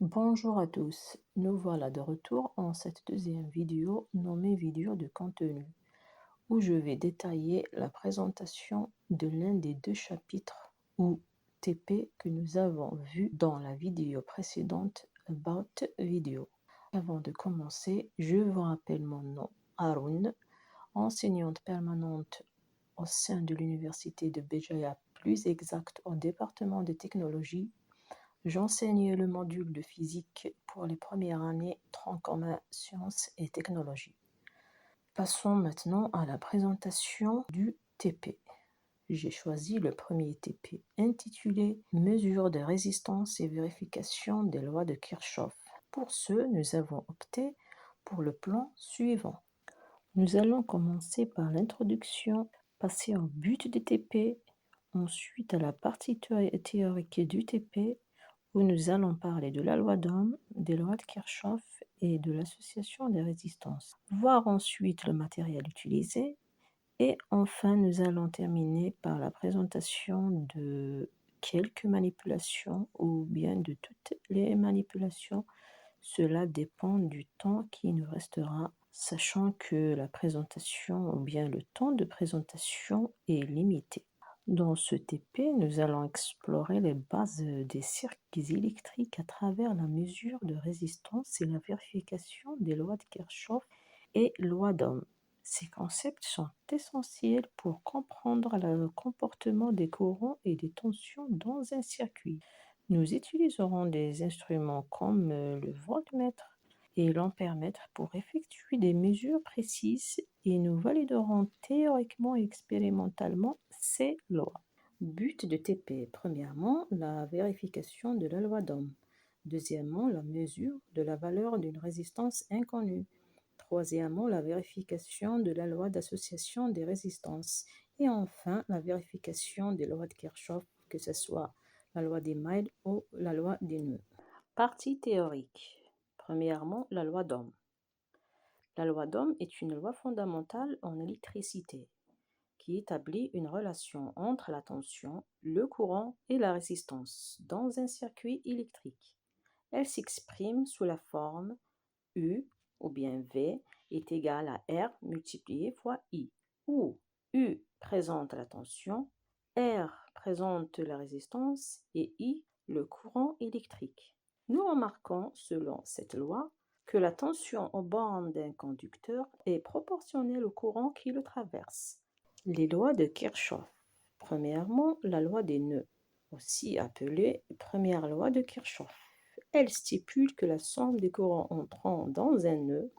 Bonjour à tous, nous voilà de retour en cette deuxième vidéo nommée vidéo de contenu, où je vais détailler la présentation de l'un des deux chapitres ou TP que nous avons vu dans la vidéo précédente About Video. Avant de commencer, je vous rappelle mon nom, Haroun, enseignante permanente au sein de l'université de Béjaïa, plus exact au département de technologie. J'enseigne le module de physique pour les premières années tronc commun sciences et technologies. Passons maintenant à la présentation du TP. J'ai choisi le premier TP intitulé Mesures de résistance et vérification des lois de Kirchhoff. Pour ce, nous avons opté pour le plan suivant. Nous allons commencer par l'introduction, passer au but du TP, ensuite à la partie théorique du TP, où nous allons parler de la loi d'Ohm, des lois de Kirchhoff et de l'association des résistances. Voir ensuite le matériel utilisé et enfin nous allons terminer par la présentation de quelques manipulations ou bien de toutes les manipulations. Cela dépend du temps qui nous restera, sachant que la présentation ou bien le temps de présentation est limité. Dans ce TP, nous allons explorer les bases des circuits électriques à travers la mesure de résistance et la vérification des lois de Kirchhoff et loi d'Ohm. Ces concepts sont essentiels pour comprendre le comportement des courants et des tensions dans un circuit. Nous utiliserons des instruments comme le voltmètre et l'ampèremètre pour effectuer des mesures précises et nous validerons théoriquement et expérimentalement ces lois. But de TP. Premièrement, la vérification de la loi d'Ohm. Deuxièmement, la mesure de la valeur d'une résistance inconnue. Troisièmement, la vérification de la loi d'association des résistances. Et enfin, la vérification des lois de Kirchhoff, que ce soit la loi des miles ou la loi des nœuds. Partie théorique. Premièrement, la loi d'Ohm. La loi d'Ohm est une loi fondamentale en électricité qui établit une relation entre la tension, le courant et la résistance dans un circuit électrique. Elle s'exprime sous la forme U ou bien V est égal à R multiplié fois I, où U présente la tension, R présente la résistance et I le courant électrique. Nous remarquons, selon cette loi, que la tension aux bornes d'un conducteur est proportionnelle au courant qui le traverse. Les lois de Kirchhoff. Premièrement, la loi des nœuds, aussi appelée première loi de Kirchhoff. Elle stipule que la somme des courants entrant dans un nœud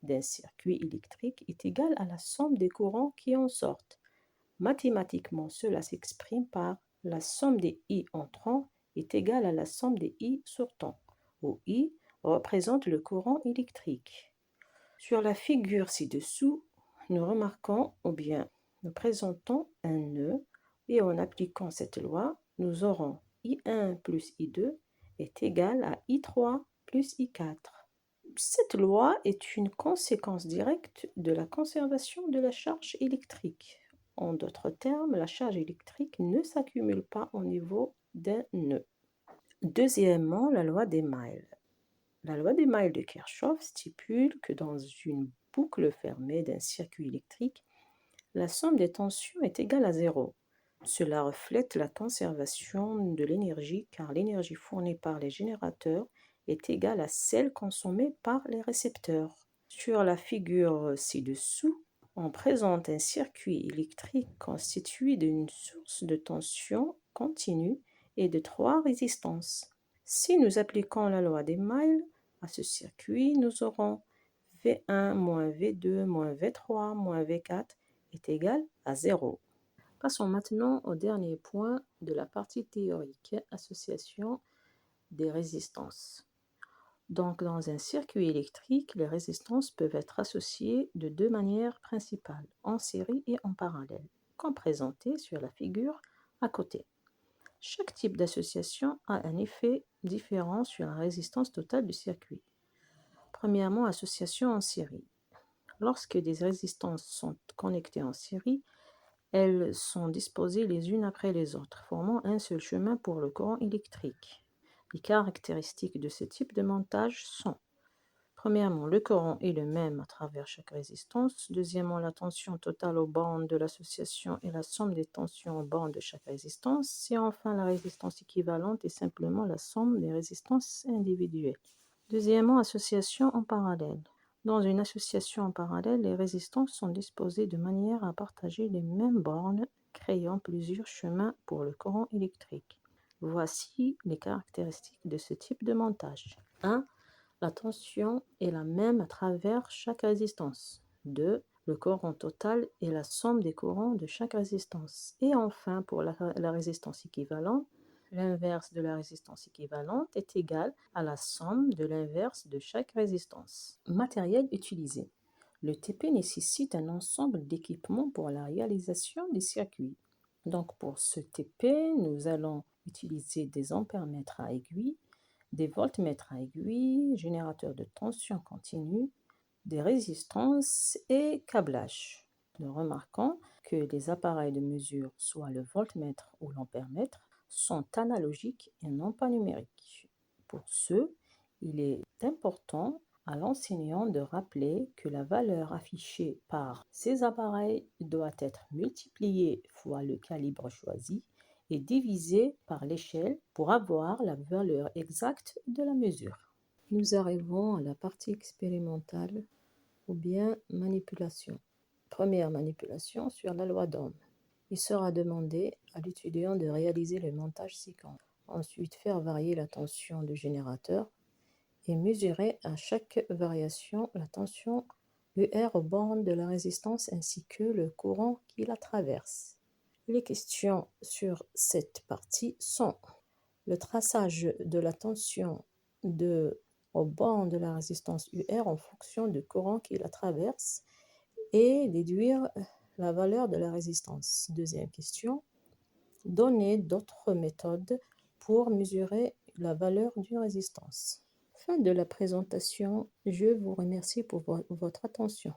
d'un circuit électrique est égale à la somme des courants qui en sortent. Mathématiquement, cela s'exprime par la somme des I entrants est égale à la somme des I sortants, où I représente le courant électrique. Sur la figure ci-dessous, nous remarquons ou bien nous présentons un nœud et en appliquant cette loi, nous aurons I1 plus I2 est égal à I3 plus I4. Cette loi est une conséquence directe de la conservation de la charge électrique. En d'autres termes, la charge électrique ne s'accumule pas au niveau d'un nœud. Deuxièmement, la loi des miles. La loi des miles de Kirchhoff stipule que dans une boucle fermée d'un circuit électrique, la somme des tensions est égale à zéro. Cela reflète la conservation de l'énergie car l'énergie fournie par les générateurs est égale à celle consommée par les récepteurs. Sur la figure ci-dessous, on présente un circuit électrique constitué d'une source de tension continue et de trois résistances. Si nous appliquons la loi des miles à ce circuit, nous aurons V1 moins V2 moins V3 moins V4 est égal à 0. Passons maintenant au dernier point de la partie théorique, association des résistances. Donc, dans un circuit électrique, les résistances peuvent être associées de deux manières principales, en série et en parallèle, comme présenté sur la figure à côté. Chaque type d'association a un effet différent sur la résistance totale du circuit. Premièrement, association en série. Lorsque des résistances sont connectées en série, elles sont disposées les unes après les autres, formant un seul chemin pour le courant électrique. Les caractéristiques de ce type de montage sont: premièrement, le courant est le même à travers chaque résistance. Deuxièmement, la tension totale aux bornes de l'association est la somme des tensions aux bornes de chaque résistance. Et enfin, la résistance équivalente est simplement la somme des résistances individuelles. Deuxièmement, association en parallèle. Dans une association en parallèle, les résistances sont disposées de manière à partager les mêmes bornes, créant plusieurs chemins pour le courant électrique. Voici les caractéristiques de ce type de montage. 1. La tension est la même à travers chaque résistance. 2. Le courant total est la somme des courants de chaque résistance. Et enfin, pour la résistance équivalente, l'inverse de la résistance équivalente est égal à la somme de l'inverse de chaque résistance. Matériel utilisé. Le TP nécessite un ensemble d'équipements pour la réalisation des circuits. Donc pour ce TP, nous allons utiliser des ampèremètres à aiguille, des voltmètres à aiguille, générateurs de tension continue, des résistances et câblage. Nous remarquons que les appareils de mesure, soit le voltmètre ou l'ampèremètre, sont analogiques et non pas numériques. Pour ce, il est important à l'enseignant de rappeler que la valeur affichée par ces appareils doit être multipliée fois le calibre choisi et divisée par l'échelle pour avoir la valeur exacte de la mesure. Nous arrivons à la partie expérimentale ou bien manipulation. Première manipulation sur la loi d'Ohm. Il sera demandé à l'étudiant de réaliser le montage séquence. Ensuite, faire varier la tension du générateur et mesurer à chaque variation la tension UR aux bornes de la résistance ainsi que le courant qui la traverse. Les questions sur cette partie sont le traçage de la tension aux bornes de la résistance UR en fonction du courant qui la traverse et déduire la valeur de la résistance. Deuxième question, donner d'autres méthodes pour mesurer la valeur d'une résistance. Fin de la présentation. Je vous remercie pour votre attention.